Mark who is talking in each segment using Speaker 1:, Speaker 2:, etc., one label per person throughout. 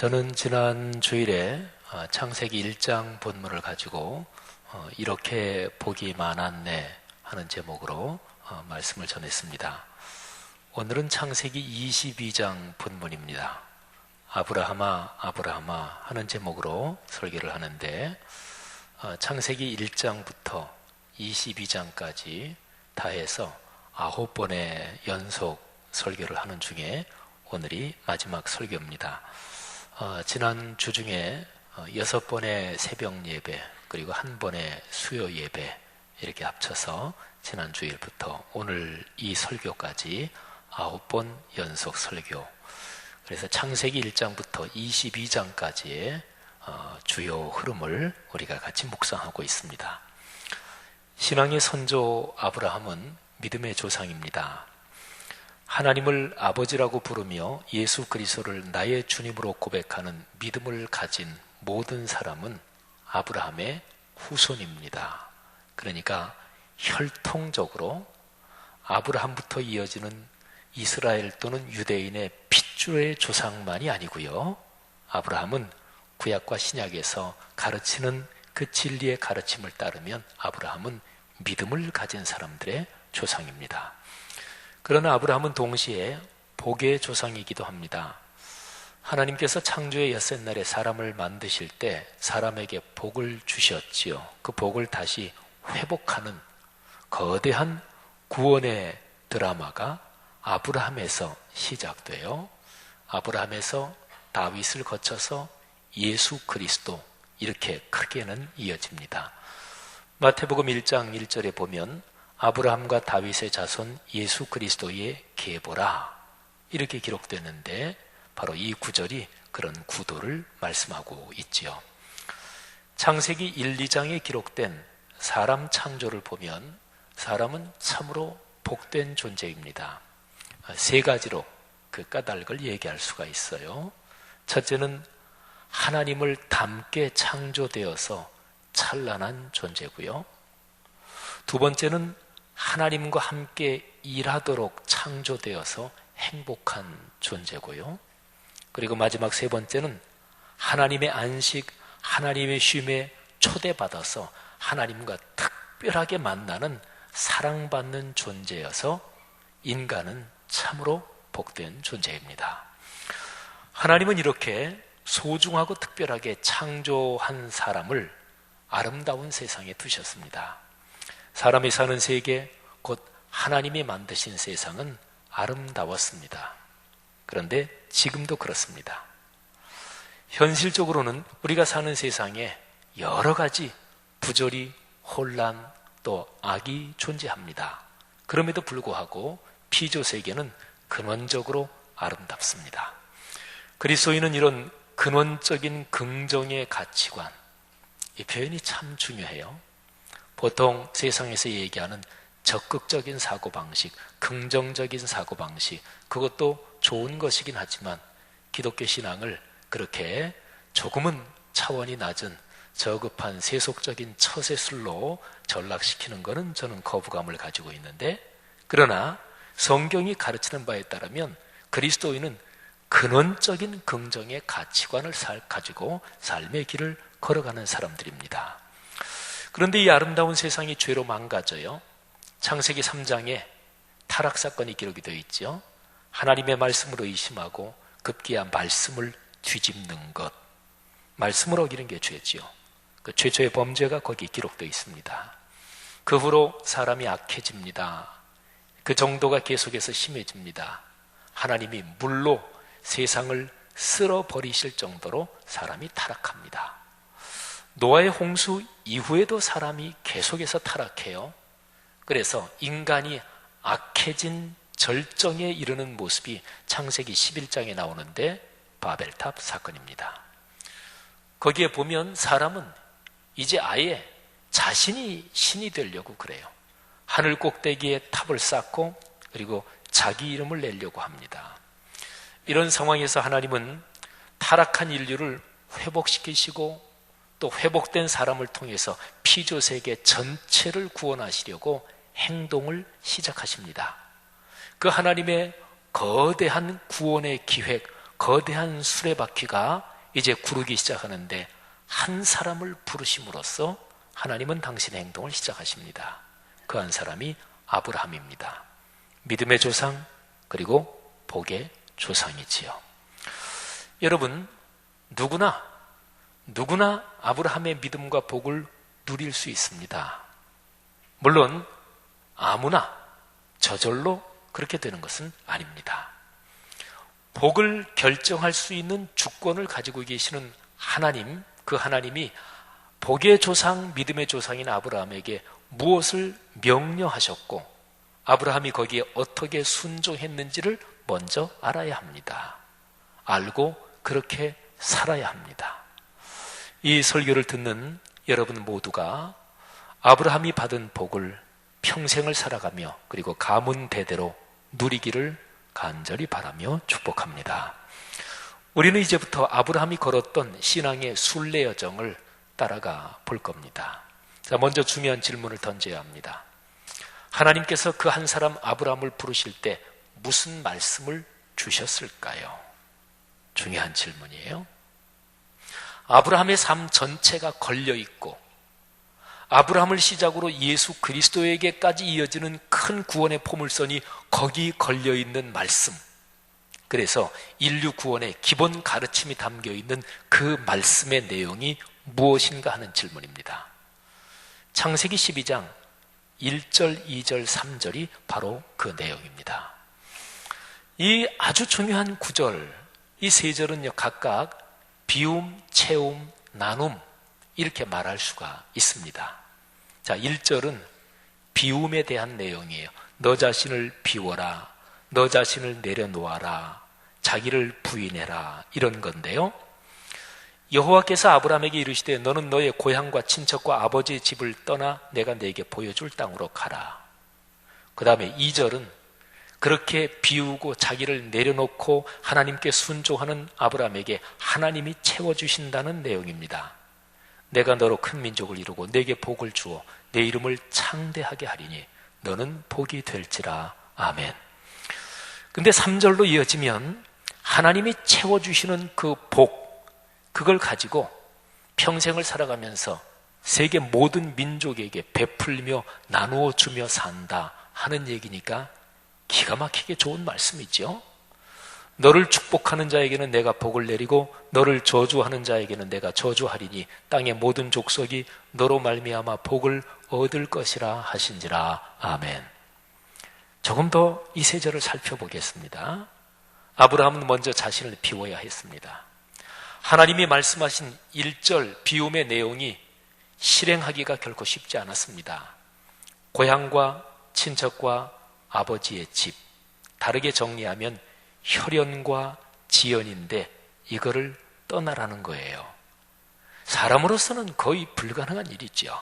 Speaker 1: 저는 지난 주일에 창세기 1장 본문을 가지고 이렇게 복이 많았네 하는 제목으로 말씀을 전했습니다. 오늘은 창세기 22장 본문입니다. 아브라함아 아브라함아 하는 제목으로 설교를 하는데 창세기 1장부터 22장까지 다 해서 9번의 연속 설교를 하는 중에 오늘이 마지막 설교입니다. 지난 주 중에 6번의 새벽 예배 그리고 1번의 수요 예배 이렇게 합쳐서 지난 주일부터 오늘 이 설교까지 9번 연속 설교, 그래서 창세기 1장부터 22장까지의 주요 흐름을 우리가 같이 묵상하고 있습니다. 신앙의 선조 아브라함은 믿음의 조상입니다. 하나님을 아버지라고 부르며 예수 그리스도를 나의 주님으로 고백하는 믿음을 가진 모든 사람은 아브라함의 후손입니다. 그러니까 혈통적으로 아브라함부터 이어지는 이스라엘 또는 유대인의 핏줄의 조상만이 아니고요, 아브라함은 구약과 신약에서 가르치는 그 진리의 가르침을 따르면 아브라함은 믿음을 가진 사람들의 조상입니다. 그러나 아브라함은 동시에 복의 조상이기도 합니다. 하나님께서 창조의 엿새날에 사람을 만드실 때 사람에게 복을 주셨지요. 그 복을 다시 회복하는 거대한 구원의 드라마가 아브라함에서 시작돼요. 아브라함에서 다윗을 거쳐서 예수 그리스도, 이렇게 크게는 이어집니다. 마태복음 1장 1절에 보면 아브라함과 다윗의 자손 예수 그리스도의 계보라, 이렇게 기록되는데 바로 이 구절이 그런 구도를 말씀하고 있지요. 창세기 1, 2장에 기록된 사람 창조를 보면 사람은 참으로 복된 존재입니다. 세 가지로 그 까닭을 얘기할 수가 있어요. 첫째는 하나님을 닮게 창조되어서 찬란한 존재고요. 두 번째는 하나님과 함께 일하도록 창조되어서 행복한 존재고요. 그리고 마지막 세 번째는 하나님의 안식, 하나님의 쉼에 초대받아서 하나님과 특별하게 만나는 사랑받는 존재여서 인간은 참으로 복된 존재입니다. 하나님은 이렇게 소중하고 특별하게 창조한 사람을 아름다운 세상에 두셨습니다. 사람이 사는 세계, 곧 하나님이 만드신 세상은 아름다웠습니다. 그런데 지금도 그렇습니다. 현실적으로는 우리가 사는 세상에 여러 가지 부조리, 혼란, 또 악이 존재합니다. 그럼에도 불구하고 피조 세계는 근원적으로 아름답습니다. 그리스도인은 이런 근원적인 긍정의 가치관, 이 표현이 참 중요해요. 보통 세상에서 얘기하는 적극적인 사고방식, 긍정적인 사고방식, 그것도 좋은 것이긴 하지만 기독교 신앙을 그렇게 조금은 차원이 낮은 저급한 세속적인 처세술로 전락시키는 것은 저는 거부감을 가지고 있는데, 그러나 성경이 가르치는 바에 따르면 그리스도인은 근원적인 긍정의 가치관을 가지고 삶의 길을 걸어가는 사람들입니다. 그런데 이 아름다운 세상이 죄로 망가져요. 창세기 3장에 타락사건이 기록이 되어 있죠. 하나님의 말씀을 의심하고 급기야 말씀을 뒤집는 것, 말씀을 어기는 게 죄지요. 그 최초의 범죄가 거기 기록되어 있습니다. 그 후로 사람이 악해집니다. 그 정도가 계속해서 심해집니다. 하나님이 물로 세상을 쓸어버리실 정도로 사람이 타락합니다. 노아의 홍수 이후에도 사람이 계속해서 타락해요. 그래서 인간이 악해진 절정에 이르는 모습이 창세기 11장에 나오는데 바벨탑 사건입니다. 거기에 보면 사람은 이제 아예 자신이 신이 되려고 그래요. 하늘 꼭대기에 탑을 쌓고 그리고 자기 이름을 내려고 합니다. 이런 상황에서 하나님은 타락한 인류를 회복시키시고 또 회복된 사람을 통해서 피조세계 전체를 구원하시려고 행동을 시작하십니다. 그 하나님의 거대한 구원의 기획, 거대한 수레바퀴가 이제 구르기 시작하는데 한 사람을 부르심으로써 하나님은 당신의 행동을 시작하십니다. 그 한 사람이 아브라함입니다. 믿음의 조상, 그리고 복의 조상이지요. 여러분, 누구나 아브라함의 믿음과 복을 누릴 수 있습니다. 물론 아무나 저절로 그렇게 되는 것은 아닙니다. 복을 결정할 수 있는 주권을 가지고 계시는 하나님, 그 하나님이 복의 조상, 믿음의 조상인 아브라함에게 무엇을 명령하셨고 아브라함이 거기에 어떻게 순종했는지를 먼저 알아야 합니다. 알고 그렇게 살아야 합니다. 이 설교를 듣는 여러분 모두가 아브라함이 받은 복을 평생을 살아가며 그리고 가문 대대로 누리기를 간절히 바라며 축복합니다. 우리는 이제부터 아브라함이 걸었던 신앙의 순례 여정을 따라가 볼 겁니다. 자, 먼저 중요한 질문을 던져야 합니다. 하나님께서 그 한 사람 아브라함을 부르실 때 무슨 말씀을 주셨을까요? 중요한 질문이에요. 아브라함의 삶 전체가 걸려있고 아브라함을 시작으로 예수 그리스도에게까지 이어지는 큰 구원의 포물선이 거기 걸려있는 말씀, 그래서 인류 구원의 기본 가르침이 담겨있는 그 말씀의 내용이 무엇인가 하는 질문입니다. 창세기 12장 1절, 2절, 3절이 바로 그 내용입니다. 이 아주 중요한 구절, 이 세 절은요, 각각 비움, 채움, 나눔 이렇게 말할 수가 있습니다. 자, 1절은 비움에 대한 내용이에요. 너 자신을 비워라, 너 자신을 내려놓아라, 자기를 부인해라, 이런 건데요. 여호와께서 아브라함에게 이르시되 너는 너의 고향과 친척과 아버지의 집을 떠나 내가 네게 보여줄 땅으로 가라. 그 다음에 2절은 그렇게 비우고 자기를 내려놓고 하나님께 순종하는 아브라함에게 하나님이 채워주신다는 내용입니다. 내가 너로 큰 민족을 이루고 내게 복을 주어 내 이름을 창대하게 하리니 너는 복이 될지라. 아멘. 근데 3절로 이어지면 하나님이 채워주시는 그 복, 그걸 가지고 평생을 살아가면서 세계 모든 민족에게 베풀며 나누어 주며 산다 하는 얘기니까 기가 막히게 좋은 말씀이죠. 너를 축복하는 자에게는 내가 복을 내리고 너를 저주하는 자에게는 내가 저주하리니 땅의 모든 족속이 너로 말미암아 복을 얻을 것이라 하신지라. 아멘. 조금 더 이 세 절을 살펴보겠습니다. 아브라함은 먼저 자신을 비워야 했습니다. 하나님이 말씀하신 1절 비움의 내용이 실행하기가 결코 쉽지 않았습니다. 고향과 친척과 아버지의 집, 다르게 정리하면 혈연과 지연인데 이거를 떠나라는 거예요. 사람으로서는 거의 불가능한 일이죠.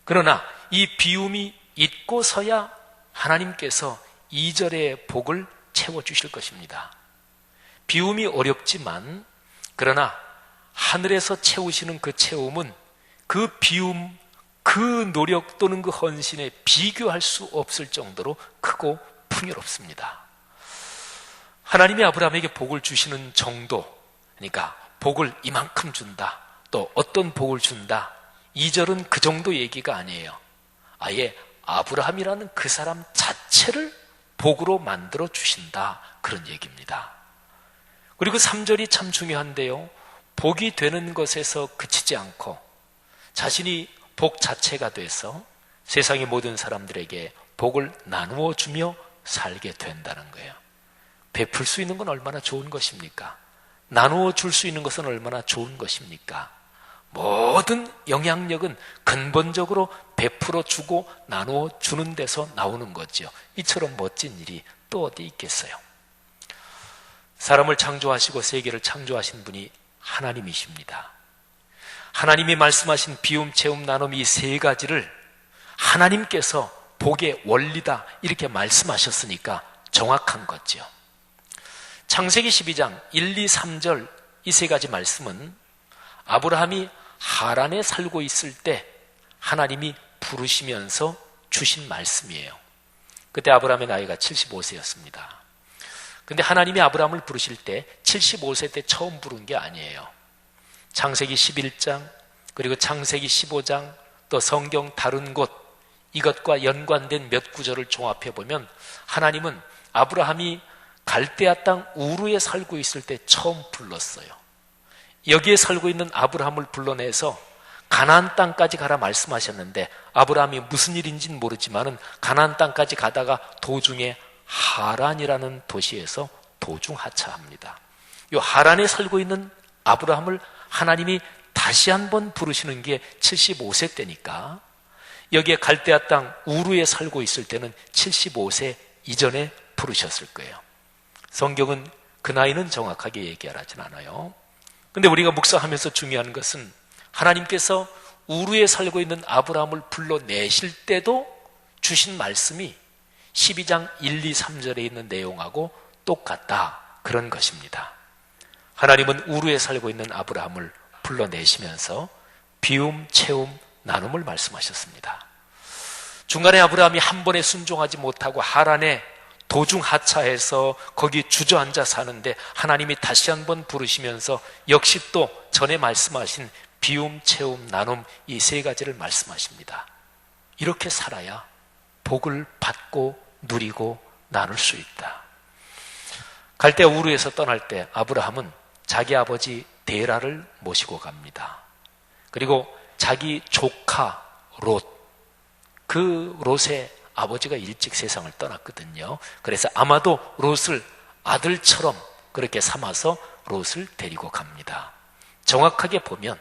Speaker 1: 그러나 이 비움이 있고서야 하나님께서 2절의 복을 채워주실 것입니다. 비움이 어렵지만 그러나 하늘에서 채우시는 그 채움은 그 비움, 그 노력 또는 그 헌신에 비교할 수 없을 정도로 크고 풍요롭습니다. 하나님이 아브라함에게 복을 주시는 정도, 그러니까 복을 이만큼 준다, 또 어떤 복을 준다, 2절은 그 정도 얘기가 아니에요. 아예 아브라함이라는 그 사람 자체를 복으로 만들어 주신다, 그런 얘기입니다. 그리고 3절이 참 중요한데요. 복이 되는 것에서 그치지 않고 자신이 복 자체가 돼서 세상의 모든 사람들에게 복을 나누어 주며 살게 된다는 거예요. 베풀 수 있는 건 얼마나 좋은 것입니까? 나누어 줄 수 있는 것은 얼마나 좋은 것입니까? 모든 영향력은 근본적으로 베풀어 주고 나누어 주는 데서 나오는 거죠. 이처럼 멋진 일이 또 어디 있겠어요? 사람을 창조하시고 세계를 창조하신 분이 하나님이십니다. 하나님이 말씀하신 비움, 채움, 나눔 이 세 가지를 하나님께서 복의 원리다 이렇게 말씀하셨으니까 정확한 거죠. 창세기 12장 1, 2, 3절 이 세 가지 말씀은 아브라함이 하란에 살고 있을 때 하나님이 부르시면서 주신 말씀이에요. 그때 아브라함의 나이가 75세였습니다. 근데 하나님이 아브라함을 부르실 때 75세 때 처음 부른 게 아니에요. 창세기 11장, 그리고 창세기 15장, 또 성경 다른 곳, 이것과 연관된 몇 구절을 종합해 보면 하나님은 아브라함이 갈대아 땅 우르에 살고 있을 때 처음 불렀어요. 여기에 살고 있는 아브라함을 불러내서 가나안 땅까지 가라 말씀하셨는데, 아브라함이 무슨 일인지는 모르지만은 가나안 땅까지 가다가 도중에 하란이라는 도시에서 도중 하차합니다. 이 하란에 살고 있는 아브라함을 하나님이 다시 한번 부르시는 게 75세 때니까, 여기에 갈대아 땅 우르에 살고 있을 때는 75세 이전에 부르셨을 거예요. 성경은 그 나이는 정확하게 얘기하진 않아요. 근데 우리가 묵상하면서 중요한 것은 하나님께서 우르에 살고 있는 아브라함을 불러내실 때도 주신 말씀이 12장 1, 2, 3절에 있는 내용하고 똑같다, 그런 것입니다. 하나님은 우르에 살고 있는 아브라함을 불러내시면서 비움, 채움, 나눔을 말씀하셨습니다. 중간에 아브라함이 한 번에 순종하지 못하고 하란에 도중 하차해서 거기 주저앉아 사는데 하나님이 다시 한번 부르시면서 역시 또 전에 말씀하신 비움, 채움, 나눔, 이 세 가지를 말씀하십니다. 이렇게 살아야 복을 받고 누리고 나눌 수 있다. 갈대아 우르에서 떠날 때 아브라함은 자기 아버지 데라를 모시고 갑니다. 그리고 자기 조카 롯, 그 롯의 아버지가 일찍 세상을 떠났거든요. 그래서 아마도 롯을 아들처럼 그렇게 삼아서 롯을 데리고 갑니다. 정확하게 보면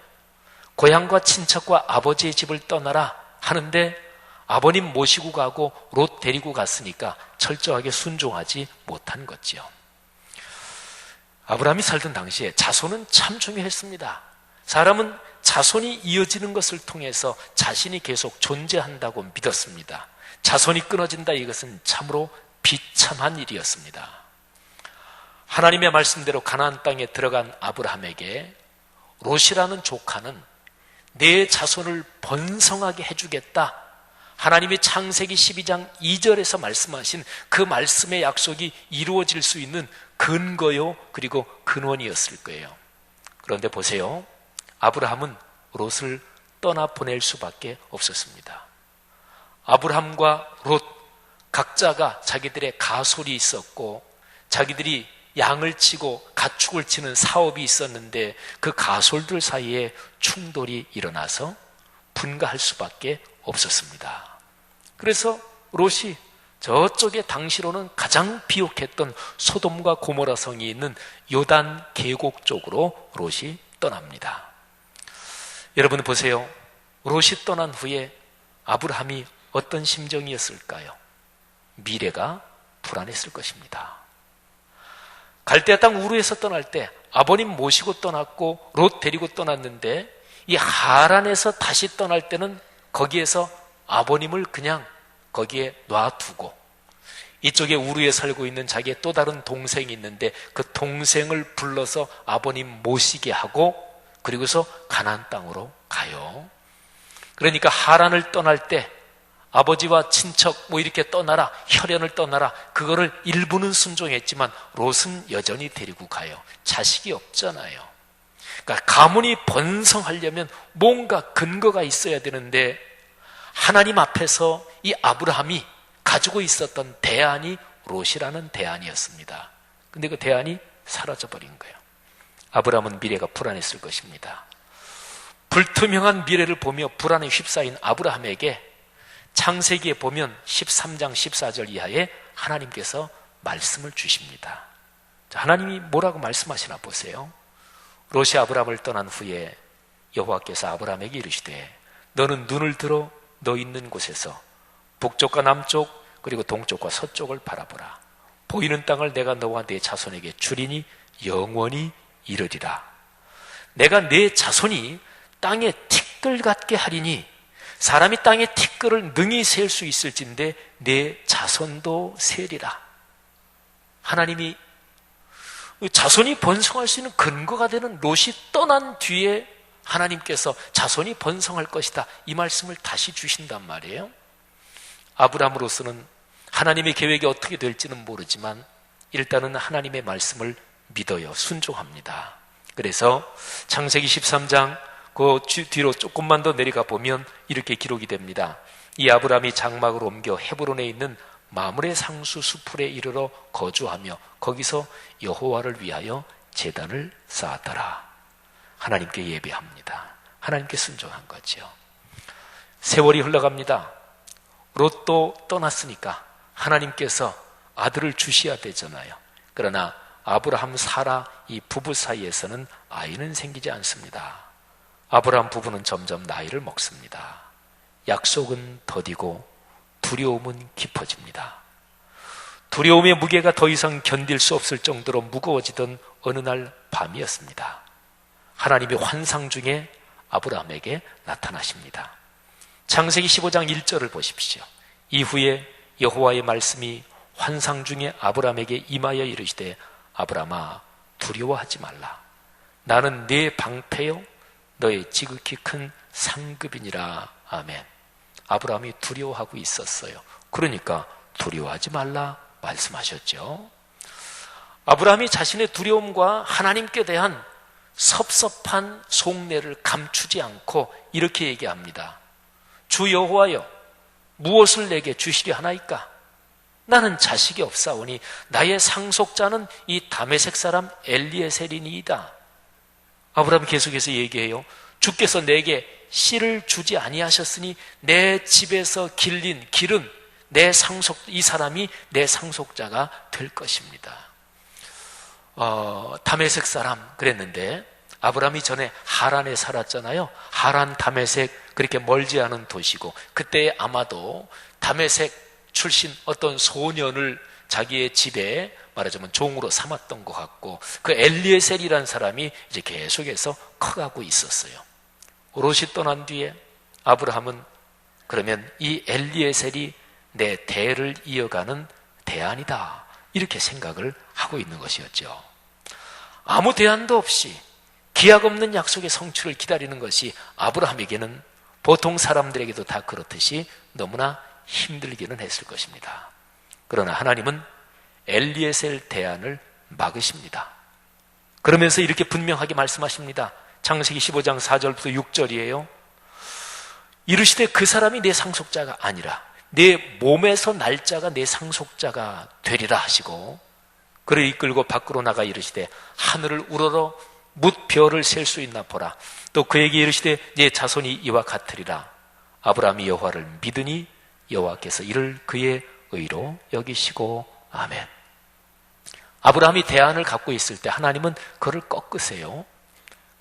Speaker 1: 고향과 친척과 아버지의 집을 떠나라 하는데 아버님 모시고 가고 롯 데리고 갔으니까 철저하게 순종하지 못한 거지요. 아브라함이 살던 당시에 자손은 참 중요했습니다. 사람은 자손이 이어지는 것을 통해서 자신이 계속 존재한다고 믿었습니다. 자손이 끊어진다, 이것은 참으로 비참한 일이었습니다. 하나님의 말씀대로 가나안 땅에 들어간 아브라함에게 롯이라는 조카는 내 자손을 번성하게 해주겠다, 하나님이 창세기 12장 2절에서 말씀하신 그 말씀의 약속이 이루어질 수 있는 근거요, 그리고 근원이었을 거예요. 그런데 보세요, 아브라함은 롯을 떠나보낼 수밖에 없었습니다. 아브라함과 롯 각자가 자기들의 가솔이 있었고 자기들이 양을 치고 가축을 치는 사업이 있었는데 그 가솔들 사이에 충돌이 일어나서 분가할 수밖에 없었습니다. 그래서 롯이 저쪽에 당시로는 가장 비옥했던 소돔과 고모라 성이 있는 요단 계곡 쪽으로 롯이 떠납니다. 여러분 보세요, 롯이 떠난 후에 아브라함이 어떤 심정이었을까요? 미래가 불안했을 것입니다. 갈대아 땅 우르에서 떠날 때 아버님 모시고 떠났고 롯 데리고 떠났는데, 이 하란에서 다시 떠날 때는 거기에서 아버님을 그냥 거기에 놔두고 이쪽에 우르에 살고 있는 자기의 또 다른 동생이 있는데 그 동생을 불러서 아버님 모시게 하고 그리고서 가나안 땅으로 가요. 그러니까 하란을 떠날 때 아버지와 친척 뭐 이렇게 떠나라, 혈연을 떠나라, 그거를 일부는 순종했지만 롯은 여전히 데리고 가요. 자식이 없잖아요. 그러니까 가문이 번성하려면 뭔가 근거가 있어야 되는데 하나님 앞에서 이 아브라함이 가지고 있었던 대안이 롯이라는 대안이었습니다. 근데 그 대안이 사라져버린 거예요. 아브라함은 미래가 불안했을 것입니다. 불투명한 미래를 보며 불안에 휩싸인 아브라함에게 창세기에 보면 13장 14절 이하에 하나님께서 말씀을 주십니다. 하나님이 뭐라고 말씀하시나 보세요. 롯이 아브라함을 떠난 후에 여호와께서 아브라함에게 이르시되 너는 눈을 들어 너 있는 곳에서 북쪽과 남쪽 그리고 동쪽과 서쪽을 바라보라. 보이는 땅을 내가 너와 네 자손에게 주리니 영원히 이르리라. 내가 네 자손이 땅에 티끌 같게 하리니 사람이 땅에 티끌을 능히 셀 수 있을진데 내 자손도 세리라. 하나님이 자손이 번성할 수 있는 근거가 되는 롯이 떠난 뒤에 하나님께서 자손이 번성할 것이다, 이 말씀을 다시 주신단 말이에요. 아브라함으로서는 하나님의 계획이 어떻게 될지는 모르지만 일단은 하나님의 말씀을 믿어요. 순종합니다. 그래서 창세기 13장 그 뒤로 조금만 더 내려가 보면 이렇게 기록이 됩니다. 이 아브라함이 장막을 옮겨 헤브론에 있는 마므레 상수 수풀에 이르러 거주하며 거기서 여호와를 위하여 제단을 쌓았더라. 하나님께 예배합니다. 하나님께 순종한 거죠. 세월이 흘러갑니다. 롯도 떠났으니까 하나님께서 아들을 주셔야 되잖아요. 그러나 아브라함 사라 이 부부 사이에서는 아이는 생기지 않습니다. 아브라함 부부는 점점 나이를 먹습니다. 약속은 더디고 두려움은 깊어집니다. 두려움의 무게가 더 이상 견딜 수 없을 정도로 무거워지던 어느 날 밤이었습니다. 하나님이 환상 중에 아브라함에게 나타나십니다. 창세기 15장 1절을 보십시오. 이후에 여호와의 말씀이 환상 중에 아브라함에게 임하여 이르시되 아브라함아 두려워하지 말라. 나는 네 방패요 너의 지극히 큰 상급이니라. 아멘. 아브라함이 두려워하고 있었어요. 그러니까 두려워하지 말라 말씀하셨죠. 아브라함이 자신의 두려움과 하나님께 대한 섭섭한 속내를 감추지 않고 이렇게 얘기합니다. 주 여호와여 무엇을 내게 주시려 하나이까? 나는 자식이 없사오니 나의 상속자는 이 다메섹 사람 엘리에셀이니이다. 아브라함이 계속해서 얘기해요. 주께서 내게 씨를 주지 아니하셨으니 내 집에서 길린 길은 이 사람이 내 상속자가 될 것입니다. 다메섹 사람 그랬는데 아브라함이 전에 하란에 살았잖아요. 하란 다메섹 그렇게 멀지 않은 도시고 그때 아마도 다메섹 출신 어떤 소년을 자기의 집에 말하자면 종으로 삼았던 것 같고 그 엘리에셀이라는 사람이 이제 계속해서 커가고 있었어요. 롯이 떠난 뒤에 아브라함은 그러면 이 엘리에셀이 내 대를 이어가는 대안이다 이렇게 생각을 하고 있는 것이었죠. 아무 대안도 없이 기약 없는 약속의 성취를 기다리는 것이 아브라함에게는 보통 사람들에게도 다 그렇듯이 너무나 힘들기는 했을 것입니다. 그러나 하나님은 엘리에셀 대안을 막으십니다. 그러면서 이렇게 분명하게 말씀하십니다. 창세기 15장 4절부터 6절이에요. 이르시되 그 사람이 내 상속자가 아니라 내 몸에서 날짜가 내 상속자가 되리라 하시고 그를 이끌고 밖으로 나가 이르시되 하늘을 우러러 뭇 별을 셀 수 있나 보라. 또 그에게 이르시되 내 자손이 이와 같으리라. 아브라함이 여호와를 믿으니 여호와께서 이를 그의 의로 여기시고 아멘. 아브라함이 대안을 갖고 있을 때 하나님은 그를 꺾으세요.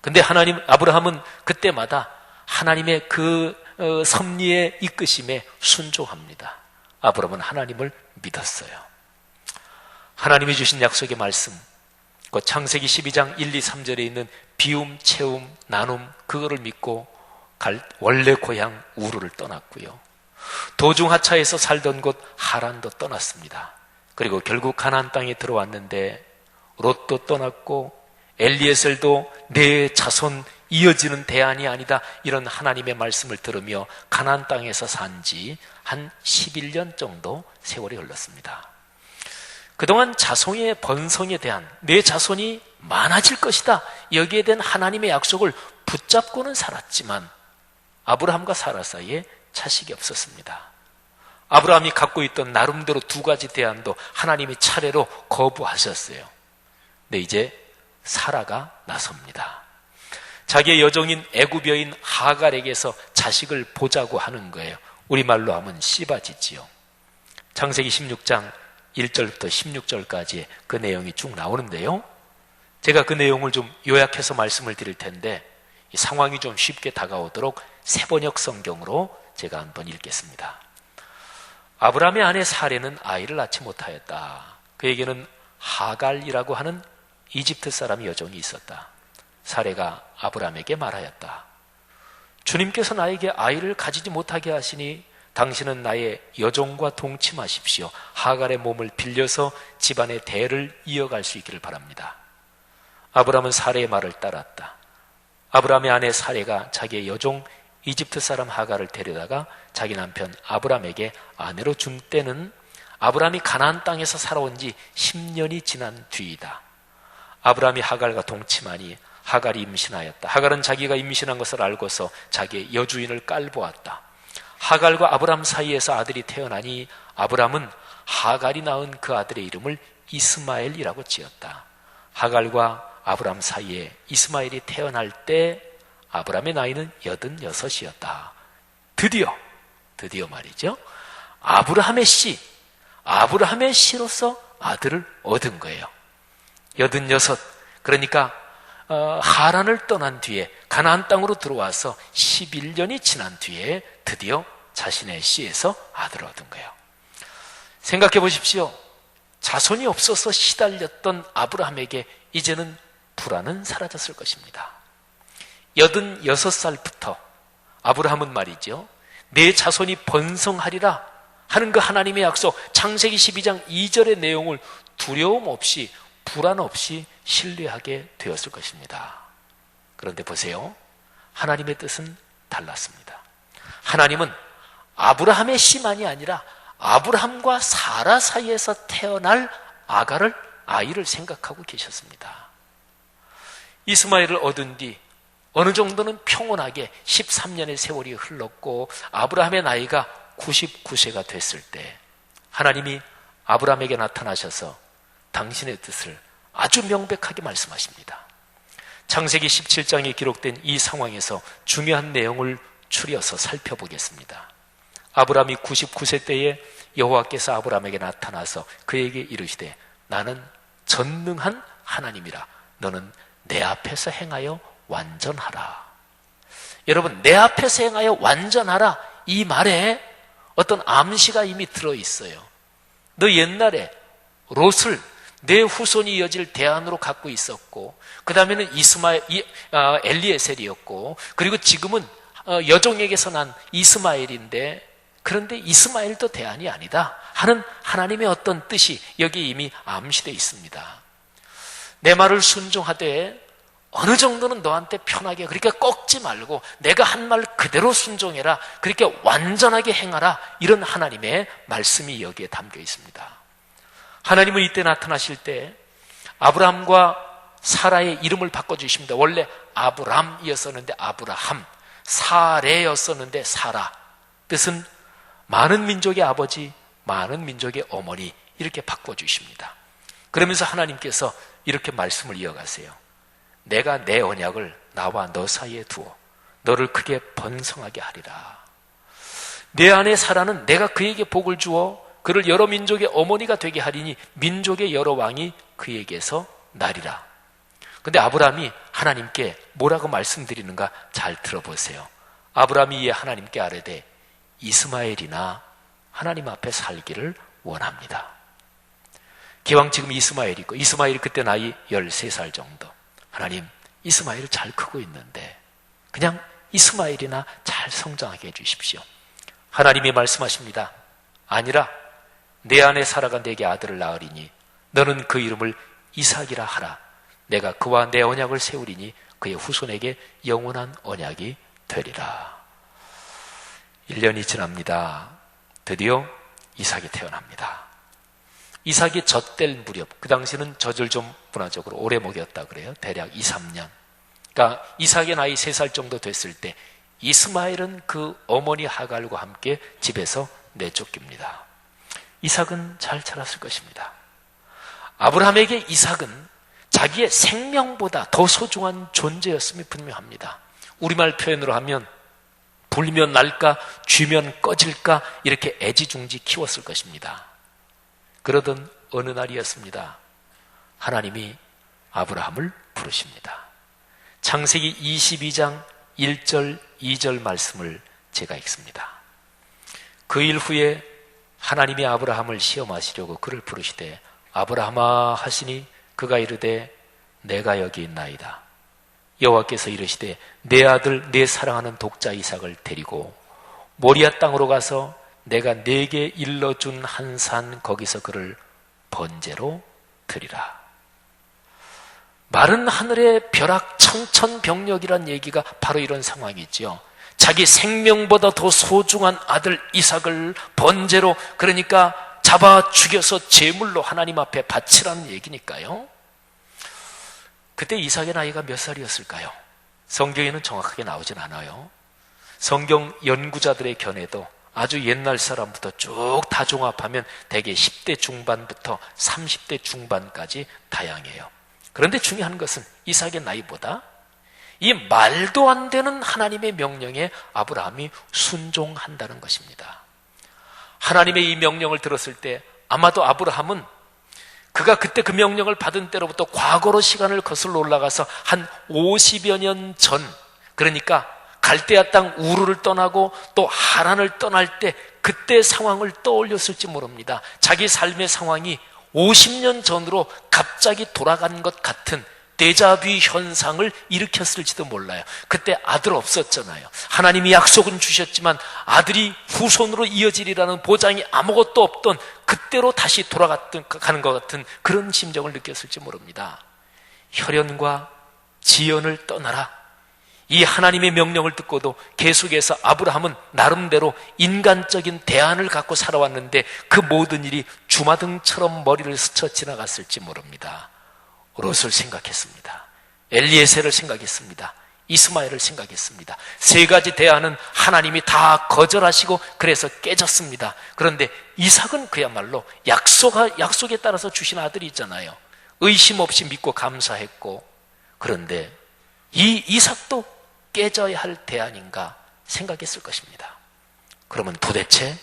Speaker 1: 근데 아브라함은 그때마다 하나님의 그 섭리의 이끄심에 순종합니다. 아브라함은 하나님을 믿었어요. 하나님이 주신 약속의 말씀, 그 창세기 12장 1, 2, 3절에 있는 비움, 채움, 나눔 그거를 믿고 원래 고향 우르를 떠났고요. 도중 하차해서 살던 곳 하란도 떠났습니다. 그리고 결국 가나안 땅에 들어왔는데 롯도 떠났고 엘리에셀도 내 자손 이어지는 대안이 아니다 이런 하나님의 말씀을 들으며 가나안 땅에서 산 지 한 11년 정도 세월이 흘렀습니다. 그동안 자손의 번성에 대한 내 자손이 많아질 것이다 여기에 대한 하나님의 약속을 붙잡고는 살았지만 아브라함과 사라 사이에 자식이 없었습니다. 아브라함이 갖고 있던 나름대로 두 가지 대안도 하나님이 차례로 거부하셨어요. 근데 이제 사라가 나섭니다. 자기의 여종인 애굽여인 하갈에게서 자식을 보자고 하는 거예요. 우리말로 하면 씨바지지요. 창세기 16장 1절부터 16절까지 그 내용이 쭉 나오는데요. 제가 그 내용을 좀 요약해서 말씀을 드릴 텐데 이 상황이 좀 쉽게 다가오도록 세번역 성경으로 제가 한번 읽겠습니다. 아브라함의 아내 사레는 아이를 낳지 못하였다. 그에게는 하갈이라고 하는 이집트 사람 여종이 있었다. 사레가 아브라함에게 말하였다. 주님께서 나에게 아이를 가지지 못하게 하시니 당신은 나의 여종과 동침하십시오. 하갈의 몸을 빌려서 집안의 대를 이어갈 수 있기를 바랍니다. 아브라함은 사레의 말을 따랐다. 아브라함의 아내 사레가 자기의 여종 이집트 사람 하갈을 데려다가 자기 남편 아브라함에게 아내로 준 때는 아브라함이 가나안 땅에서 살아온 지 10년이 지난 뒤이다. 아브라함이 하갈과 동침하니 하갈이 임신하였다. 하갈은 자기가 임신한 것을 알고서 자기의 여주인을 깔보았다. 하갈과 아브라함 사이에서 아들이 태어나니 아브라함은 하갈이 낳은 그 아들의 이름을 이스마엘이라고 지었다. 하갈과 아브라함 사이에 이스마엘이 태어날 때 아브라함의 나이는 86이었다. 드디어 말이죠. 아브라함의 씨로서 아들을 얻은 거예요. 86, 그러니까 하란을 떠난 뒤에 가나안 땅으로 들어와서 11년이 지난 뒤에 드디어 자신의 씨에서 아들을 얻은 거예요. 생각해 보십시오. 자손이 없어서 시달렸던 아브라함에게 이제는 불안은 사라졌을 것입니다. 86살부터 아브라함은 말이죠, 내 자손이 번성하리라 하는 그 하나님의 약속, 창세기 12장 2절의 내용을 두려움 없이 불안 없이 신뢰하게 되었을 것입니다. 그런데 보세요. 하나님의 뜻은 달랐습니다. 하나님은 아브라함의 씨만이 아니라 아브라함과 사라 사이에서 태어날 아이를 생각하고 계셨습니다. 이스마엘을 얻은 뒤 어느 정도는 평온하게 13년의 세월이 흘렀고 아브라함의 나이가 99세가 됐을 때 하나님이 아브라함에게 나타나셔서 당신의 뜻을 아주 명백하게 말씀하십니다. 창세기 17장에 기록된 이 상황에서 중요한 내용을 추려서 살펴보겠습니다. 아브라함이 99세 때에 여호와께서 아브라함에게 나타나서 그에게 이르시되 나는 전능한 하나님이라 너는 내 앞에서 행하여 완전하라. 여러분, 내 앞에서 행하여 완전하라, 이 말에 어떤 암시가 이미 들어있어요. 너 옛날에 롯을 내 후손이 이어질 대안으로 갖고 있었고, 그 다음에는 엘리에셀이었고, 그리고 지금은 여종에게서 난 이스마엘인데, 그런데 이스마엘도 대안이 아니다 하는 하나님의 어떤 뜻이 여기 이미 암시되어 있습니다. 내 말을 순종하되 어느 정도는 너한테 편하게, 그렇게 꺾지 말고 내가 한 말 그대로 순종해라, 그렇게 완전하게 행하라, 이런 하나님의 말씀이 여기에 담겨 있습니다. 하나님은 이때 나타나실 때 아브라함과 사라의 이름을 바꿔주십니다. 원래 아브람이었었는데 아브라함, 사레였었는데 사라. 뜻은 많은 민족의 아버지, 많은 민족의 어머니, 이렇게 바꿔주십니다. 그러면서 하나님께서 이렇게 말씀을 이어가세요. 내가 내 언약을 나와 너 사이에 두어 너를 크게 번성하게 하리라. 내 안에 사라는 내가 그에게 복을 주어 그를 여러 민족의 어머니가 되게 하리니 민족의 여러 왕이 그에게서 나리라. 근데 아브라함이 하나님께 뭐라고 말씀드리는가 잘 들어보세요. 아브라함이 이에 하나님께 아뢰되 이스마엘이나 하나님 앞에 살기를 원합니다. 기왕 지금 이스마엘이 있고, 이스마엘이 그때 나이 13살 정도. 하나님, 이스마엘 잘 크고 있는데 그냥 이스마엘이나 잘 성장하게 해주십시오. 하나님이 말씀하십니다. 아니라 내 안에 사라가 내게 아들을 낳으리니 너는 그 이름을 이삭이라 하라. 내가 그와 내 언약을 세우리니 그의 후손에게 영원한 언약이 되리라. 1년이 지납니다. 드디어 이삭이 태어납니다. 이삭이 젖될 무렵, 그 당시는 젖을 좀 문화적으로 오래 먹였다 그래요. 대략 2, 3년. 그러니까 이삭의 나이 3살 정도 됐을 때 이스마엘은 그 어머니 하갈과 함께 집에서 내쫓깁니다. 이삭은 잘 자랐을 것입니다. 아브라함에게 이삭은 자기의 생명보다 더 소중한 존재였음이 분명합니다. 우리말 표현으로 하면 불면 날까 쥐면 꺼질까 이렇게 애지중지 키웠을 것입니다. 그러던 어느 날이었습니다. 하나님이 아브라함을 부르십니다. 창세기 22장 1절 2절 말씀을 제가 읽습니다. 그 일 후에 하나님이 아브라함을 시험하시려고 그를 부르시되 아브라함아 하시니 그가 이르되 내가 여기 있나이다. 여호와께서 이르시되 내 아들 내 사랑하는 독자 이삭을 데리고 모리아 땅으로 가서 내가 네게 일러준 한 산 거기서 그를 번제로 드리라. 마른 하늘의 벼락 청천벽력이란 얘기가 바로 이런 상황이죠. 자기 생명보다 더 소중한 아들 이삭을 번제로, 그러니까 잡아 죽여서 제물로 하나님 앞에 바치라는 얘기니까요. 그때 이삭의 나이가 몇 살이었을까요? 성경에는 정확하게 나오진 않아요. 성경 연구자들의 견해도 아주 옛날 사람부터 쭉 다 종합하면 대개 10대 중반부터 30대 중반까지 다양해요. 그런데 중요한 것은 이삭의 나이보다 이 말도 안 되는 하나님의 명령에 아브라함이 순종한다는 것입니다. 하나님의 이 명령을 들었을 때 아마도 아브라함은 그가 그때 그 명령을 받은 때로부터 과거로 시간을 거슬러 올라가서 한 50여 년 전, 그러니까 갈대아 땅 우르를 떠나고 또 하란을 떠날 때 그때 상황을 떠올렸을지 모릅니다. 자기 삶의 상황이 50년 전으로 갑자기 돌아간 것 같은 데자뷰 현상을 일으켰을지도 몰라요. 그때 아들 없었잖아요. 하나님이 약속은 주셨지만 아들이 후손으로 이어지리라는 보장이 아무것도 없던 그때로 다시 돌아가는 것 같은 그런 심정을 느꼈을지 모릅니다. 혈연과 지연을 떠나라. 이 하나님의 명령을 듣고도 계속해서 아브라함은 나름대로 인간적인 대안을 갖고 살아왔는데 그 모든 일이 주마등처럼 머리를 스쳐 지나갔을지 모릅니다. 롯을 생각했습니다. 엘리에셀을 생각했습니다. 이스마엘을 생각했습니다. 세 가지 대안은 하나님이 다 거절하시고 그래서 깨졌습니다. 그런데 이삭은 그야말로 약속에 따라서 주신 아들이 있잖아요. 의심 없이 믿고 감사했고, 그런데 이 이삭도 깨져야 할 대안인가 생각했을 것입니다. 그러면 도대체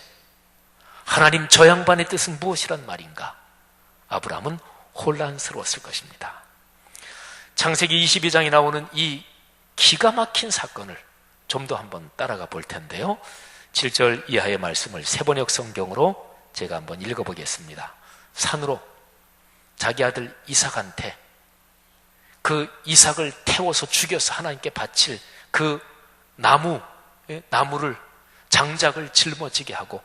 Speaker 1: 하나님 저 양반의 뜻은 무엇이란 말인가? 아브라함은 혼란스러웠을 것입니다. 창세기 22장에 나오는 이 기가 막힌 사건을 좀 더 한번 따라가 볼 텐데요. 7절 이하의 말씀을 세번역 성경으로 제가 한번 읽어보겠습니다. 산으로 자기 아들 이삭한테 그 이삭을 태워서 죽여서 하나님께 바칠 그 나무를 장작을 짊어지게 하고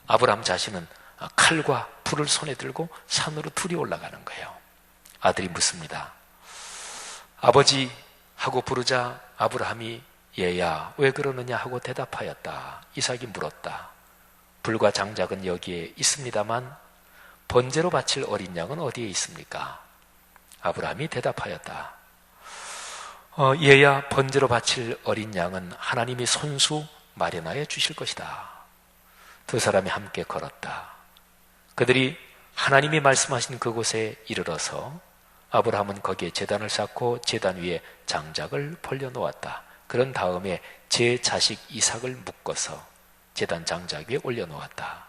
Speaker 1: 아브라함 자신은 칼과 불을 손에 들고 산으로 둘이 올라가는 거예요. 아들이 묻습니다. 아버지 하고 부르자 아브라함이 얘야 왜 그러느냐 하고 대답하였다. 이삭이 물었다. 불과 장작은 여기에 있습니다만 번제로 바칠 어린 양은 어디에 있습니까? 아브라함이 대답하였다. 얘야 번제로 바칠 어린 양은 하나님이 손수 마련하여 주실 것이다. 두 사람이 함께 걸었다. 그들이 하나님이 말씀하신 그곳에 이르러서 아브라함은 거기에 제단을 쌓고 제단 위에 장작을 벌려놓았다. 그런 다음에 제 자식 이삭을 묶어서 제단 장작 위에 올려놓았다.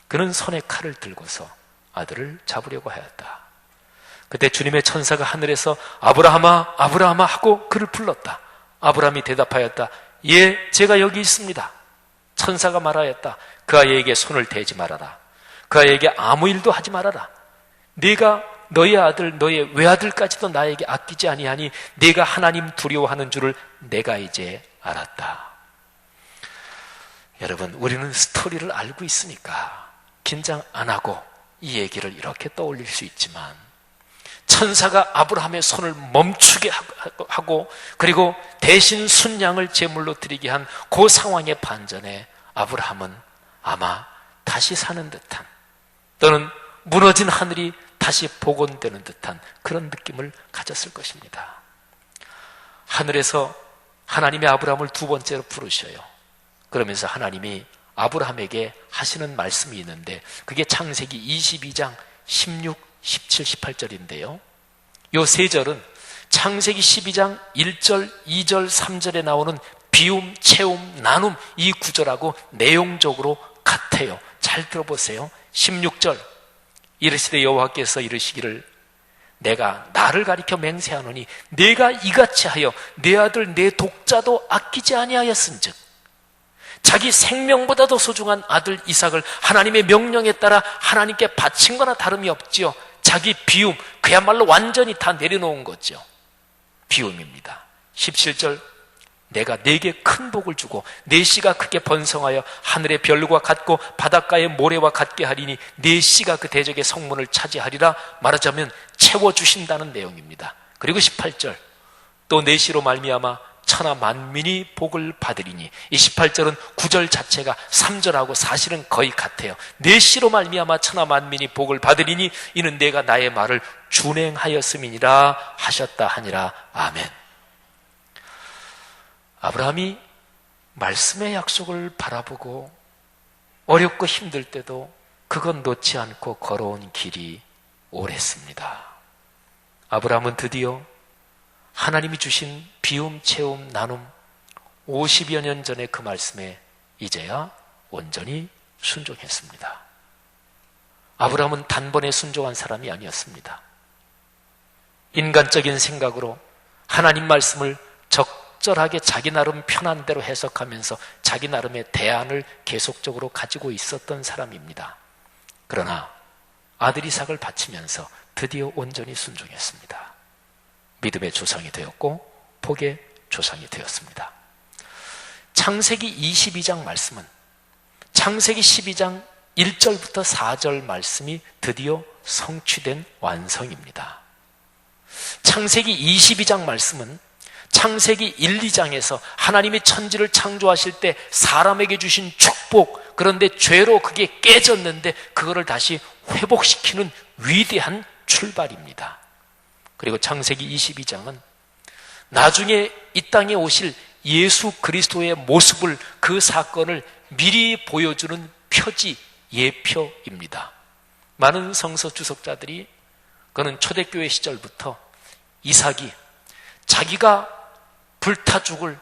Speaker 1: 그는 손에 칼을 들고서 아들을 잡으려고 하였다. 그때 주님의 천사가 하늘에서 아브라함아 아브라함아 하고 그를 불렀다. 아브라함이 대답하였다. 예, 제가 여기 있습니다. 천사가 말하였다. 그 아이에게 손을 대지 말아라. 그 아이에게 아무 일도 하지 말아라. 네가 너의 아들 너의 외아들까지도 나에게 아끼지 아니하니 네가 하나님 두려워하는 줄을 내가 이제 알았다. 여러분, 우리는 스토리를 알고 있으니까 긴장 안 하고 이 얘기를 이렇게 떠올릴 수 있지만 천사가 아브라함의 손을 멈추게 하고 그리고 대신 순양을 제물로 드리게 한 그 상황의 반전에 아브라함은 아마 다시 사는 듯한 또는 무너진 하늘이 다시 복원되는 듯한 그런 느낌을 가졌을 것입니다. 하늘에서 하나님이 아브라함을 두 번째로 부르셔요. 그러면서 하나님이 아브라함에게 하시는 말씀이 있는데 그게 창세기 22장 16, 17, 18절인데요. 요 세 절은 창세기 12장 1절, 2절, 3절에 나오는 비움, 채움, 나눔 이 구절하고 내용적으로 같아요. 잘 들어보세요. 16절 이르시되 여호와께서 이르시기를 내가 나를 가리켜 맹세하노니 내가 이같이 하여 내 아들 내 독자도 아끼지 아니하였은즉 자기 생명보다도 소중한 아들 이삭을 하나님의 명령에 따라 하나님께 바친 거나 다름이 없지요. 자기 비움, 그야말로 완전히 다 내려놓은 거죠. 비움입니다. 17절 내가 네게 큰 복을 주고 네 씨가 크게 번성하여 하늘의 별과 같고 바닷가의 모래와 같게 하리니 네 씨가 그 대적의 성문을 차지하리라. 말하자면 채워주신다는 내용입니다. 그리고 18절 또 네 씨로 말미암아 천하 만민이 복을 받으리니. 이 18절은 9절 자체가 3절하고 사실은 거의 같아요. 내 씨로 말미암아 천하 만민이 복을 받으리니 이는 내가 나의 말을 준행하였음이니라 하셨다 하니라. 아멘. 아브라함이 말씀의 약속을 바라보고 어렵고 힘들 때도 그건 놓지 않고 걸어온 길이 오랬습니다. 아브라함은 드디어 하나님이 주신 비움, 채움, 나눔 50여 년 전에 그 말씀에 이제야 온전히 순종했습니다. 아브라함은 단번에 순종한 사람이 아니었습니다. 인간적인 생각으로 하나님 말씀을 적절하게 자기 나름 편한 대로 해석하면서 자기 나름의 대안을 계속적으로 가지고 있었던 사람입니다. 그러나 아들 이삭을 바치면서 드디어 온전히 순종했습니다. 믿음의 조상이 되었고 복의 조상이 되었습니다. 창세기 22장 말씀은 창세기 12장 1절부터 4절 말씀이 드디어 성취된 완성입니다. 창세기 22장 말씀은 창세기 1, 2장에서 하나님이 천지를 창조하실 때 사람에게 주신 축복, 그런데 죄로 그게 깨졌는데 그거를 다시 회복시키는 위대한 출발입니다. 그리고 창세기 22장은 나중에 이 땅에 오실 예수 그리스도의 모습을, 그 사건을 미리 보여주는 표지, 예표입니다. 많은 성서 주석자들이 그는 초대교회 시절부터 이삭이 자기가 불타 죽을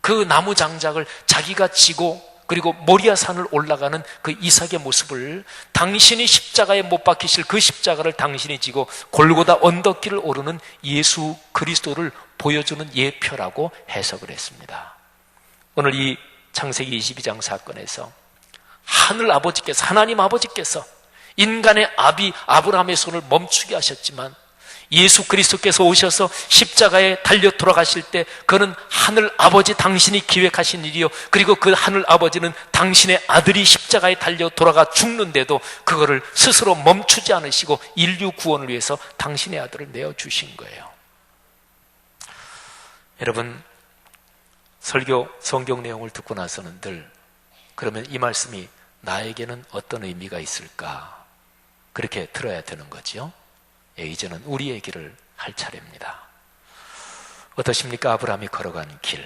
Speaker 1: 그 나무 장작을 자기가 지고 그리고 모리아산을 올라가는 그 이삭의 모습을, 당신이 십자가에 못 박히실 그 십자가를 당신이 지고 골고다 언덕길을 오르는 예수 그리스도를 보여주는 예표라고 해석을 했습니다. 오늘 이 창세기 22장 사건에서 하늘 아버지께서, 하나님 아버지께서 인간의 아비 아브라함의 손을 멈추게 하셨지만 예수 그리스도께서 오셔서 십자가에 달려 돌아가실 때 그는 하늘 아버지 당신이 기획하신 일이요, 그리고 그 하늘 아버지는 당신의 아들이 십자가에 달려 돌아가 죽는데도 그거를 스스로 멈추지 않으시고 인류 구원을 위해서 당신의 아들을 내어주신 거예요. 여러분, 설교 성경 내용을 듣고 나서는 늘 그러면 이 말씀이 나에게는 어떤 의미가 있을까, 그렇게 들어야 되는 거죠. 이제는 우리의 길을 할 차례입니다. 어떠십니까? 아브라함이 걸어간 길.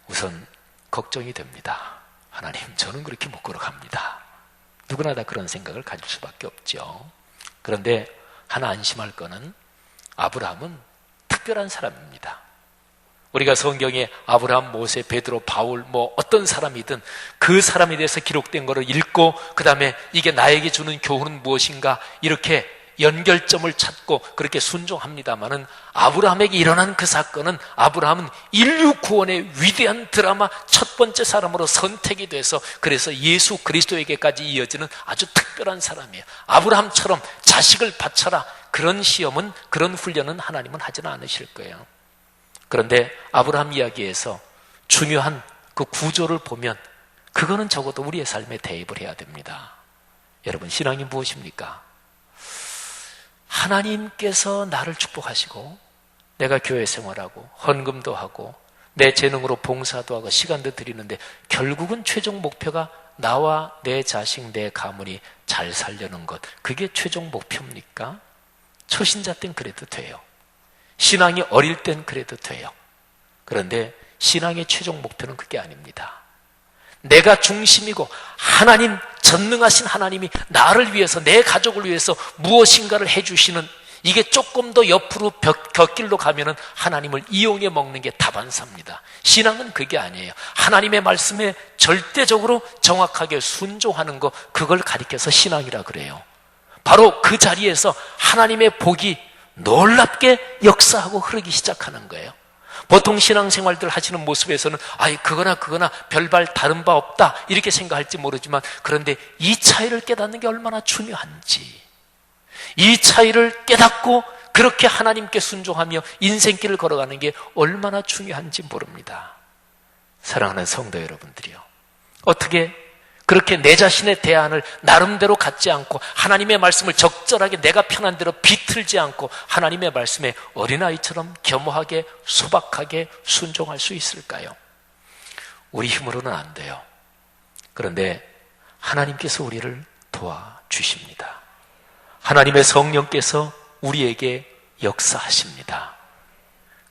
Speaker 1: 우선 걱정이 됩니다. 하나님, 저는 그렇게 못 걸어갑니다. 누구나 다 그런 생각을 가질 수밖에 없죠. 그런데 하나 안심할 거는 아브라함은 특별한 사람입니다. 우리가 성경에 아브라함, 모세, 베드로, 바울 어떤 사람이든 그 사람에 대해서 기록된 것을 읽고 그 다음에 이게 나에게 주는 교훈은 무엇인가, 이렇게 연결점을 찾고 그렇게 순종합니다마는 아브라함에게 일어난 그 사건은, 아브라함은 인류 구원의 위대한 드라마 첫 번째 사람으로 선택이 돼서 그래서 예수 그리스도에게까지 이어지는 아주 특별한 사람이에요. 아브라함처럼 자식을 바쳐라, 그런 시험은, 그런 훈련은 하나님은 하지는 않으실 거예요. 그런데 아브라함 이야기에서 중요한 그 구조를 보면 그거는 적어도 우리의 삶에 대입을 해야 됩니다. 여러분, 신앙이 무엇입니까? 하나님께서 나를 축복하시고 내가 교회 생활하고 헌금도 하고 내 재능으로 봉사도 하고 시간도 드리는데 결국은 최종 목표가 나와 내 자식, 내 가문이 잘 살려는 것, 그게 최종 목표입니까? 초신자 땐 그래도 돼요. 신앙이 어릴 땐 그래도 돼요. 그런데 신앙의 최종 목표는 그게 아닙니다. 내가 중심이고 하나님, 전능하신 하나님이 나를 위해서, 내 가족을 위해서 무엇인가를 해주시는, 이게 조금 더 옆으로 곁길로 가면은 하나님을 이용해 먹는 게 다반사입니다. 신앙은 그게 아니에요. 하나님의 말씀에 절대적으로 정확하게 순종하는 거, 그걸 가리켜서 신앙이라 그래요. 바로 그 자리에서 하나님의 복이 놀랍게 역사하고 흐르기 시작하는 거예요. 보통 신앙생활들 하시는 모습에서는 그거나 별발 다른 바 없다 이렇게 생각할지 모르지만, 그런데 이 차이를 깨닫는 게 얼마나 중요한지, 이 차이를 깨닫고 그렇게 하나님께 순종하며 인생길을 걸어가는 게 얼마나 중요한지 모릅니다. 사랑하는 성도 여러분들이요, 어떻게 그렇게 내 자신의 대안을 나름대로 갖지 않고 하나님의 말씀을 적절하게 내가 편한 대로 비틀지 않고 하나님의 말씀에 어린아이처럼 겸허하게 소박하게 순종할 수 있을까요? 우리 힘으로는 안 돼요. 그런데 하나님께서 우리를 도와주십니다. 하나님의 성령께서 우리에게 역사하십니다.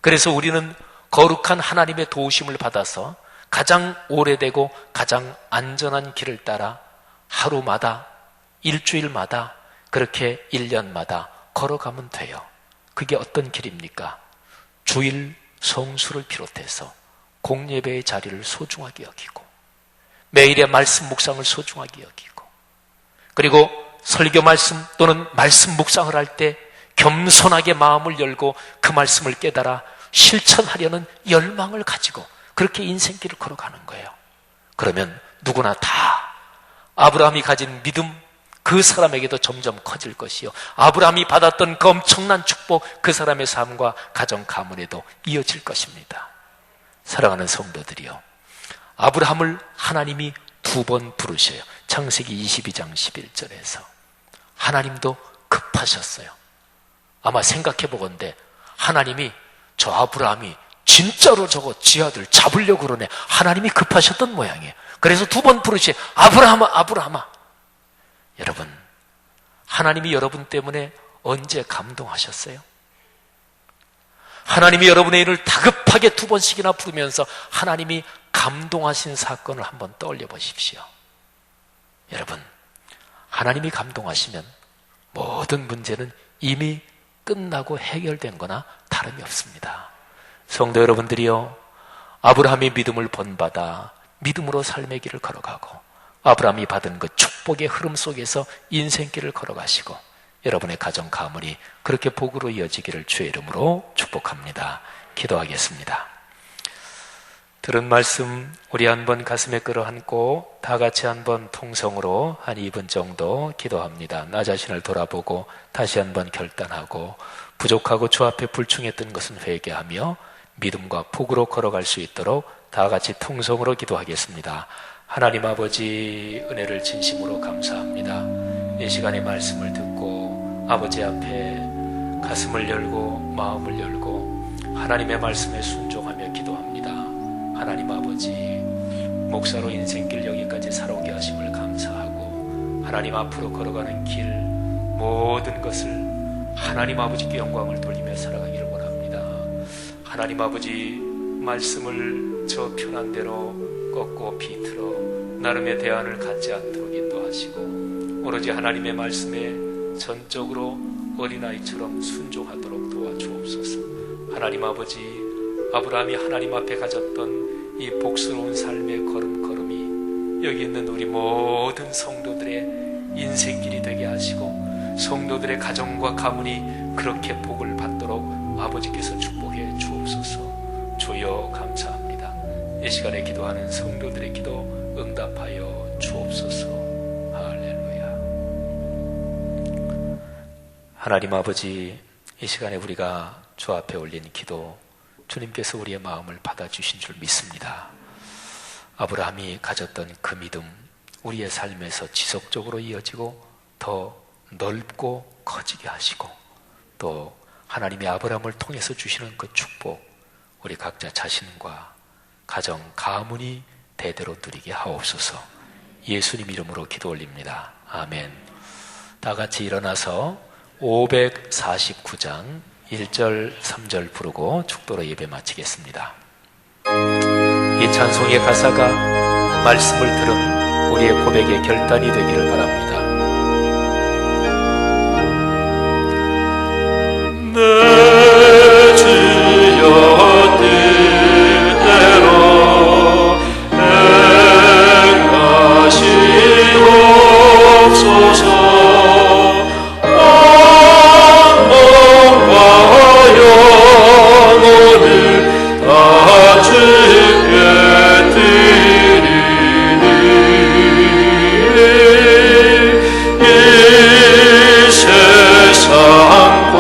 Speaker 1: 그래서 우리는 거룩한 하나님의 도우심을 받아서 가장 오래되고 가장 안전한 길을 따라 하루마다, 일주일마다, 그렇게 1년마다 걸어가면 돼요. 그게 어떤 길입니까? 주일 성수를 비롯해서 공예배의 자리를 소중하게 여기고, 매일의 말씀 묵상을 소중하게 여기고, 그리고 설교 말씀 또는 말씀 묵상을 할 때 겸손하게 마음을 열고 그 말씀을 깨달아 실천하려는 열망을 가지고 그렇게 인생길을 걸어가는 거예요. 그러면 누구나 다 아브라함이 가진 믿음, 그 사람에게도 점점 커질 것이요, 아브라함이 받았던 그 엄청난 축복, 그 사람의 삶과 가정 가문에도 이어질 것입니다. 사랑하는 성도들이요, 아브라함을 하나님이 2번 부르셔요. 창세기 22장 11절에서 하나님도 급하셨어요. 아마 생각해 보건대 하나님이 저 아브라함이 진짜로 저거 지 아들 잡으려고 그러네, 하나님이 급하셨던 모양이에요. 그래서 2번 부르시, 아브라함아, 아브라함아. 여러분, 하나님이 여러분 때문에 언제 감동하셨어요? 하나님이 여러분의 일을 다급하게 2번씩이나 부르면서 하나님이 감동하신 사건을 한번 떠올려 보십시오. 여러분, 하나님이 감동하시면 모든 문제는 이미 끝나고 해결된 거나 다름이 없습니다. 성도 여러분들이요, 아브라함이 믿음을 본받아 믿음으로 삶의 길을 걸어가고 아브라함이 받은 그 축복의 흐름 속에서 인생길을 걸어가시고 여러분의 가정 가문이 그렇게 복으로 이어지기를 주의 이름으로 축복합니다. 기도하겠습니다. 들은 말씀 우리 한번 가슴에 끌어안고 다 같이 한번 통성으로 한 2분 정도 기도합니다. 나 자신을 돌아보고 다시 한번 결단하고 부족하고 주 앞에 불충했던 것은 회개하며 믿음과 복으로 걸어갈 수 있도록 다 같이 통성으로 기도하겠습니다. 하나님 아버지, 은혜를 진심으로 감사합니다. 이 시간에 말씀을 듣고 아버지 앞에 가슴을 열고 마음을 열고 하나님의 말씀에 순종하며 기도합니다. 하나님 아버지, 목사로 인생길 여기까지 살아오게 하심을 감사하고 하나님 앞으로 걸어가는 길 모든 것을 하나님 아버지께 영광을 돌리며 살아가기를 원합니다. 하나님 아버지, 말씀을 저 편한 대로 꺾고 비틀어 나름의 대안을 갖지 않도록 인도하시고 오로지 하나님의 말씀에 전적으로 어린아이처럼 순종하도록 도와주옵소서. 하나님 아버지, 아브라함이 하나님 앞에 가졌던 이 복스러운 삶의 걸음걸음이 여기 있는 우리 모든 성도들의 인생길이 되게 하시고 성도들의 가정과 가문이 그렇게 복을 받도록 아버지께서 축복해 주옵소서. 주여 감사합니다. 이 시간에 기도하는 성도들의 기도 응답하여 주옵소서. 할렐루야. 하나님 아버지, 이 시간에 우리가 주 앞에 올린 기도 주님께서 우리의 마음을 받아주신 줄 믿습니다. 아브라함이 가졌던 그 믿음 우리의 삶에서 지속적으로 이어지고 더 넓고 커지게 하시고 또 하나님이 아브라함을 통해서 주시는 그 축복 우리 각자 자신과 가정 가문이 대대로 누리게 하옵소서. 예수님 이름으로 기도 올립니다. 아멘. 다 같이 일어나서 549장 1절 3절 부르고 축도로 예배 마치겠습니다. 이 찬송의 가사가 말씀을 들은 우리의 고백의 결단이 되기를 바랍니다.
Speaker 2: 내 주여 뜻대로 행하시옵소서. 세상 고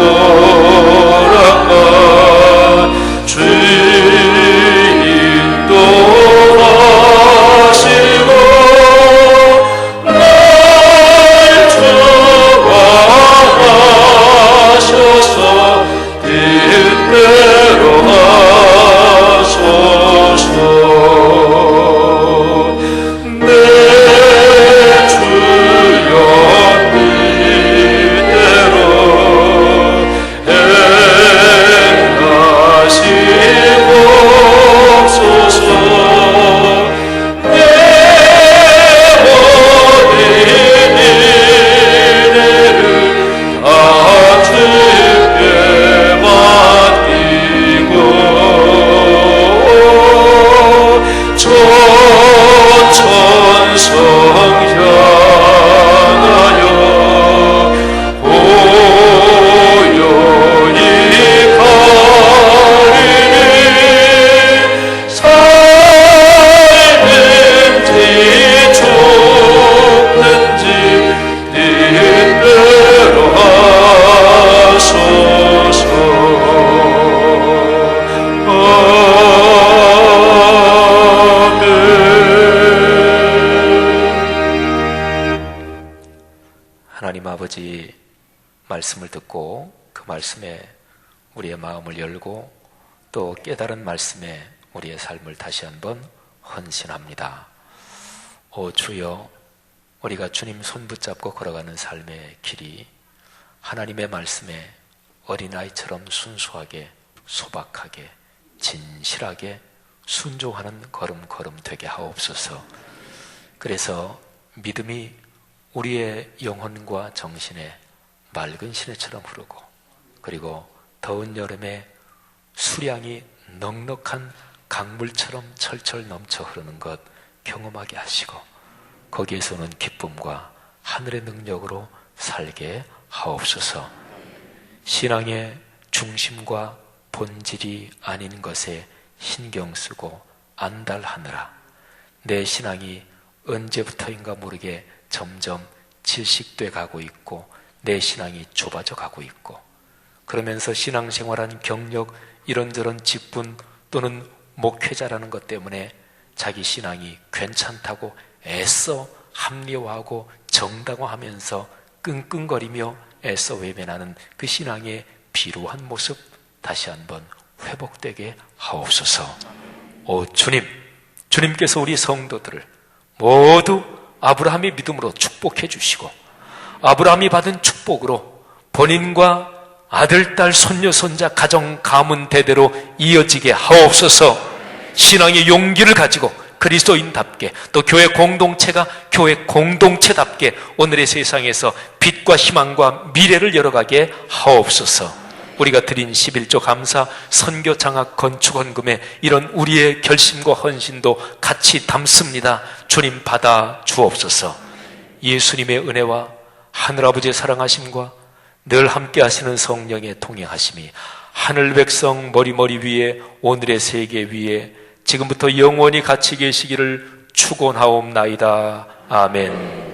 Speaker 1: 아버지 말씀을 듣고 그 말씀에 우리의 마음을 열고 또 깨달은 말씀에 우리의 삶을 다시 한번 헌신합니다. 오 주여, 우리가 주님 손 붙잡고 걸어가는 삶의 길이 하나님의 말씀에 어린아이처럼 순수하게 소박하게 진실하게 순종하는 걸음걸음 되게 하옵소서. 그래서 믿음이 우리의 영혼과 정신에 맑은 시내처럼 흐르고, 그리고 더운 여름에 수량이 넉넉한 강물처럼 철철 넘쳐 흐르는 것 경험하게 하시고, 거기에서 오는 기쁨과 하늘의 능력으로 살게 하옵소서. 신앙의 중심과 본질이 아닌 것에 신경 쓰고 안달하느라 내 신앙이 언제부터인가 모르게 점점 질식돼 가고 있고 내 신앙이 좁아져 가고 있고, 그러면서 신앙생활한 경력, 이런저런 직분 또는 목회자라는 것 때문에 자기 신앙이 괜찮다고 애써 합리화하고 정당화하면서 끙끙거리며 애써 외면하는 그 신앙의 비루한 모습 다시 한번 회복되게 하옵소서. 오 주님, 주님께서 우리 성도들을 모두 아브라함의 믿음으로 축복해 주시고, 아브라함이 받은 축복으로 본인과 아들, 딸, 손녀, 손자, 가정, 가문 대대로 이어지게 하옵소서. 신앙의 용기를 가지고 그리스도인답게, 또 교회 공동체가 교회 공동체답게 오늘의 세상에서 빛과 희망과 미래를 열어가게 하옵소서. 우리가 드린 11조 감사, 선교 장학 건축 헌금에 이런 우리의 결심과 헌신도 같이 담습니다. 주님 받아 주옵소서. 예수님의 은혜와 하늘아버지의 사랑하심과 늘 함께 하시는 성령의 통행하심이 하늘 백성 머리머리 위에, 오늘의 세계 위에 지금부터 영원히 같이 계시기를 축원하옵나이다. 아멘.